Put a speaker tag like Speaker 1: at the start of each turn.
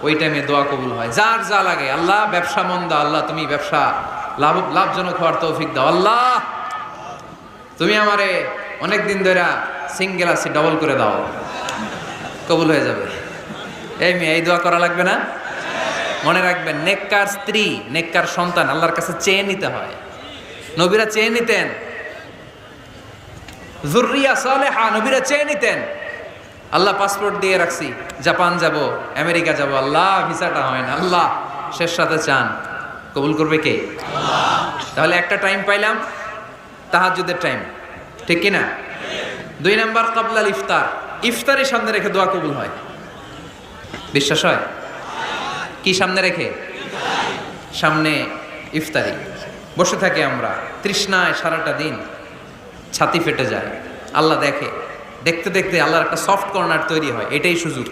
Speaker 1: ওই টাইমে দোয়া কবুল হয়। যার যা লাগে, আল্লাহ ব্যবসা মন্দা, আল্লাহ তুমি ব্যবসা লাভজনক হওয়ার তৌফিক দাও, আল্লাহ তুমি আমারে অনেক দিন ধরে সিঙ্গেল আছি ডবল করে দাও, কবুল হয়ে যাবে। এই মেয়ে, এই দোয়া করা লাগবে না? মনে রাখবেন, নেককার স্ত্রী, নেককার সন্তান আল্লাহর কাছে চেয়ে নিতে হয়। নবীরা চেয়ে নিতেন, যুররিয়া সালেহা নবীরা চেয়ে নিতেন। আল্লাহ পাসপোর্ট দিয়ে রাখছি, জাপান যাব, আমেরিকা যাব, আল্লাহ ভিসাটা হয় না, আল্লাহ শেষ সাথে চান, কবুল করবে কে? তাহলে একটা টাইম পাইলাম, তাহাজ্জুদের টাইম, ঠিক কিনা? 2 নাম্বার ক্বাবলাল ইফতার, ইফতারি সামনে রেখে দোয়া কবুল হয়। বিশ্বাস হয়? কি সামনে রেখে? সামনে ইফতারি। বসে থাকি আমরা তৃষ্ণায়, সারাটা দিন ছাতি ফেটে যায়। আল্লাহ দেখে, দেখতে দেখতে আল্লাহর একটা সফট কর্নার তৈরি হয়। এটাই সুযোগ।